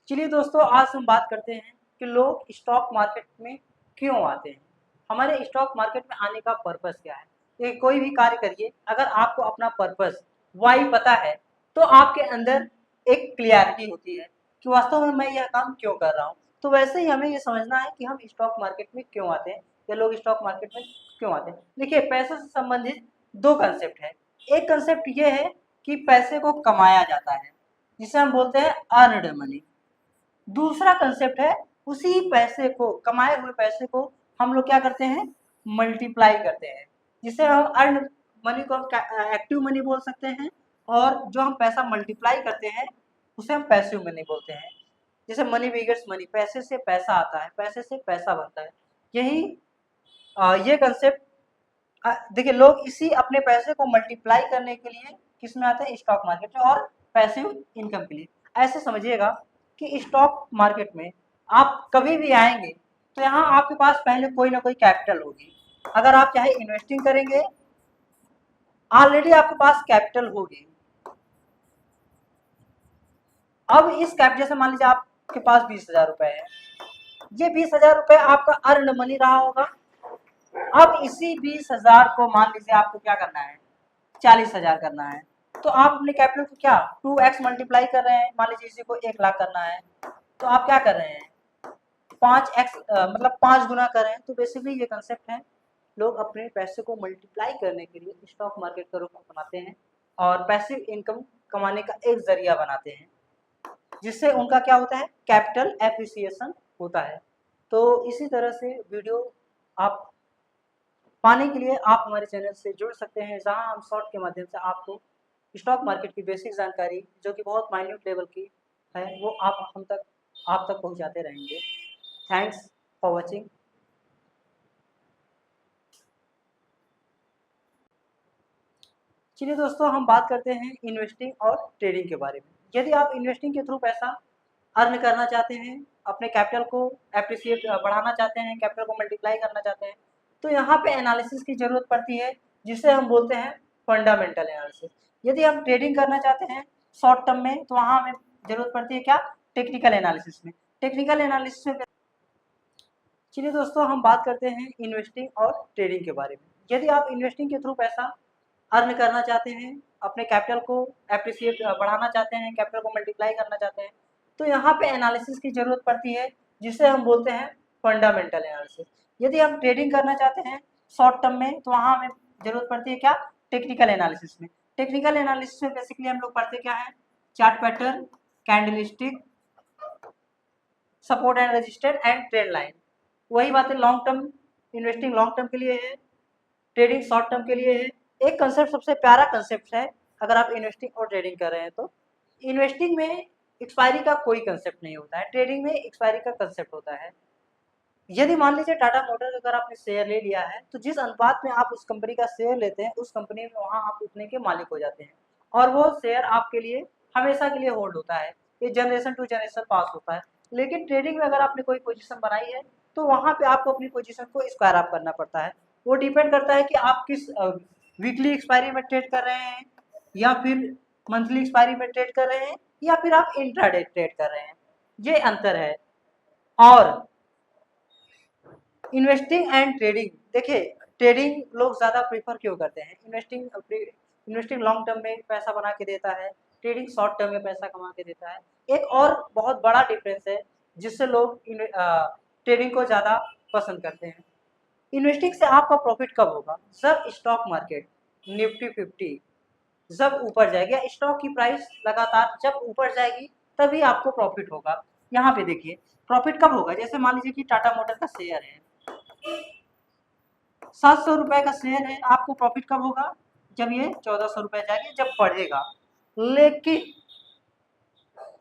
चलिए दोस्तों, आज हम बात करते हैं कि लोग स्टॉक मार्केट में क्यों आते हैं। हमारे स्टॉक मार्केट में आने का पर्पस क्या है। ये कोई भी कार्य करिए, अगर आपको अपना पर्पस वाई पता है तो आपके अंदर एक क्लियरिटी होती है कि वास्तव में मैं यह काम क्यों कर रहा हूँ। तो वैसे ही हमें ये समझना है कि हम स्टॉक मार्केट में क्यों आते हैं या लोग स्टॉक मार्केट में क्यों आते हैं। देखिए, पैसे से संबंधित दो कंसेप्ट है। एक कंसेप्ट ये है कि पैसे को कमाया जाता है, जिसे हम बोलते हैं अर्नड मनी। दूसरा कंसेप्ट है, उसी पैसे को, कमाए हुए पैसे को हम लोग क्या करते हैं, मल्टीप्लाई करते हैं, जिसे हम अर्न मनी को एक्टिव मनी बोल सकते हैं। और जो हम पैसा मल्टीप्लाई करते हैं उसे हम पैसिव मनी बोलते हैं। जैसे मनी बिगेट्स मनी, पैसे से पैसा आता है, पैसे से पैसा बनता है। यही ये कंसेप्ट, देखिए, लोग इसी अपने पैसे को मल्टीप्लाई करने के लिए किस में आते हैं, स्टॉक मार्केट में, और पैसिव इनकम के लिए। ऐसे समझिएगा कि स्टॉक मार्केट में आप कभी भी आएंगे तो यहाँ आपके पास पहले कोई ना कोई कैपिटल होगी। अगर आप चाहे इन्वेस्टिंग करेंगे, ऑलरेडी आपके पास कैपिटल होगी। अब इस कैपिटल, जैसे मान लीजिए आपके पास 20,000 रुपए है, ये 20,000 रुपए आपका अर्न मनी रहा होगा। अब इसी 20,000 को मान लीजिए आपको क्या करना है, 40,000 करना है। तो आप अपने कैपिटल को क्या 2x मल्टीप्लाई कर रहे हैं। मान लीजिए इसी को 1 लाख करना है, तो आप क्या कर रहे हैं, 5x, मतलब 5 गुना कर रहे हैं। तो बेसिकली ये कंसेप्ट है, लोग अपने पैसे को मल्टीप्लाई करने के लिए स्टॉक मार्केट का रुख अपनाते हैं और पैसिव इनकम कमाने का एक जरिया बनाते हैं, जिससे उनका क्या होता है, कैपिटल एप्रिसिएशन होता है। तो इसी तरह से वीडियो आप पाने के लिए आप हमारे चैनल से जुड़ सकते हैं, जहां हम शॉर्ट के माध्यम से आपको स्टॉक मार्केट की बेसिक जानकारी, जो कि बहुत माइन्यूट लेवल की है, वो आप तक पहुंचाते रहेंगे। Thanks for watching. चलिए दोस्तों, हम बात करते हैं इन्वेस्टिंग और ट्रेडिंग के बारे में। यदि आप इन्वेस्टिंग के थ्रू पैसा अर्न करना चाहते हैं, अपने कैपिटल को एप्रिसिएट बढ़ाना चाहते हैं, कैपिटल को मल्टीप्लाई करना चाहते हैं, तो यहाँ पे एनालिसिस की जरूरत पड़ती है, जिसे हम बोलते हैं फंडामेंटल एनालिसिस। यदि हम ट्रेडिंग करना चाहते हैं शॉर्ट टर्म में, तो वहाँ हमें जरूरत पड़ती है क्या, टेक्निकल एनालिसिस में। टेक्निकल एनालिसिस में चलिए दोस्तों, हम बात करते हैं इन्वेस्टिंग और ट्रेडिंग के बारे में। यदि आप इन्वेस्टिंग के थ्रू पैसा अर्न करना चाहते हैं, अपने कैपिटल को एप्रिसिएट बढ़ाना चाहते हैं, कैपिटल को मल्टीप्लाई करना चाहते हैं, तो यहाँ पे एनालिसिस की जरूरत पड़ती है, जिसे हम बोलते हैं फंडामेंटल एनालिसिस। यदि हम ट्रेडिंग करना चाहते हैं शॉर्ट टर्म में, तो वहाँ हमें जरूरत पड़ती है क्या, टेक्निकल एनालिसिस में। टेक्निकल एनालिसिस में बेसिकली हम लोग पढ़ते क्या है, chart pattern, candlestick, support and resistance and trend line. वही बात है, long term investing long term के लिए है, ट्रेडिंग शॉर्ट टर्म के लिए है। एक कंसेप्ट सबसे प्यारा कंसेप्ट है, अगर आप इन्वेस्टिंग और ट्रेडिंग कर रहे हैं तो। इन्वेस्टिंग में एक्सपायरी का कोई कंसेप्ट नहीं होता है, ट्रेडिंग में एक्सपायरी का कंसेप्ट होता है। यदि मान लीजिए टाटा मोटर्स अगर आपने शेयर ले लिया है, तो जिस अनुपात में आप उस कंपनी का शेयर लेते हैं, उस कंपनी में वहां आप उतने के मालिक हो जाते हैं, और वो शेयर आपके लिए हमेशा के लिए होल्ड होता है। ये जनरेशन टू जनरेशन पास होता है। लेकिन ट्रेडिंग में अगर आपने कोई पोजीशन बनाई है, तो वहां पे आपको अपनी पोजीशन को स्क्वायर अप करना पड़ता है। वो डिपेंड करता है कि आप किस वीकली एक्सपायरी में ट्रेड कर रहे हैं, या फिर मंथली एक्सपायरी में ट्रेड कर रहे हैं, या फिर आप इंट्राडे ट्रेड कर रहे हैं। ये अंतर है। और इन्वेस्टिंग एंड ट्रेडिंग, देखिए, ट्रेडिंग लोग ज़्यादा प्रीफर क्यों करते हैं। इन्वेस्टिंग लॉन्ग टर्म में पैसा बना के देता है, ट्रेडिंग शॉर्ट टर्म में पैसा कमा के देता है। एक और बहुत बड़ा डिफरेंस है, जिससे लोग ट्रेडिंग को ज़्यादा पसंद करते हैं। इन्वेस्टिंग से आपका प्रॉफिट कब होगा, जब स्टॉक मार्केट निफ्टी 50 जब ऊपर जाएगी, या स्टॉक की प्राइस लगातार जब ऊपर जाएगी, तभी आपको प्रॉफिट होगा। यहाँ पे देखिए, प्रॉफिट कब होगा, जैसे मान लीजिए कि टाटा मोटर का शेयर है, 700 रुपए का शेयर है, आपको प्रॉफिट कब होगा, जब ये 1400 रुपए जाएगी, जब बढ़ेगा। लेकिन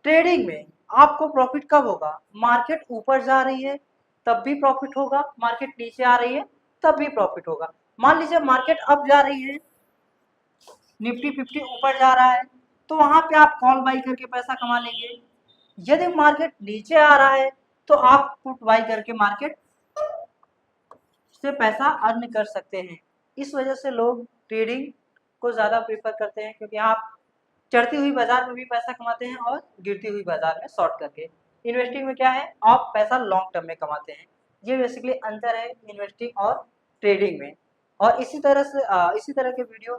ट्रेडिंग में आपको प्रॉफिट कब होगा, मार्केट ऊपर जा रही है तब भी प्रॉफिट होगा, मार्केट नीचे आ रही है तब भी प्रॉफिट होगा। मान लीजिए मार्केट अप जा रही है, निफ्टी 50 ऊपर जा रहा है, तो वहां पे आप कॉल बाई करके पैसा कमा लेंगे। यदि मार्केट नीचे आ रहा है, तो आप पुट बाई करके मार्केट से पैसा अर्न कर सकते हैं। इस वजह से लोग ट्रेडिंग को ज़्यादा प्रेफर करते हैं, क्योंकि आप चढ़ती हुई बाजार में भी पैसा कमाते हैं और गिरती हुई बाजार में शॉर्ट करके। इन्वेस्टिंग में क्या है, आप पैसा लॉन्ग टर्म में कमाते हैं। ये बेसिकली अंतर है इन्वेस्टिंग और ट्रेडिंग में। और इसी तरह के वीडियो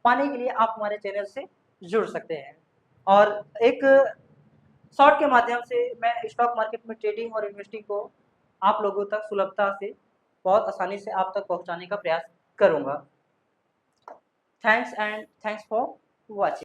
पाने के लिए आप हमारे चैनल से जुड़ सकते हैं। और एक शॉर्ट के माध्यम से मैं स्टॉक मार्केट में ट्रेडिंग और इन्वेस्टिंग को आप लोगों तक सुलभता से, बहुत आसानी से आप तक पहुंचाने का प्रयास करूंगा। Thanks for watching.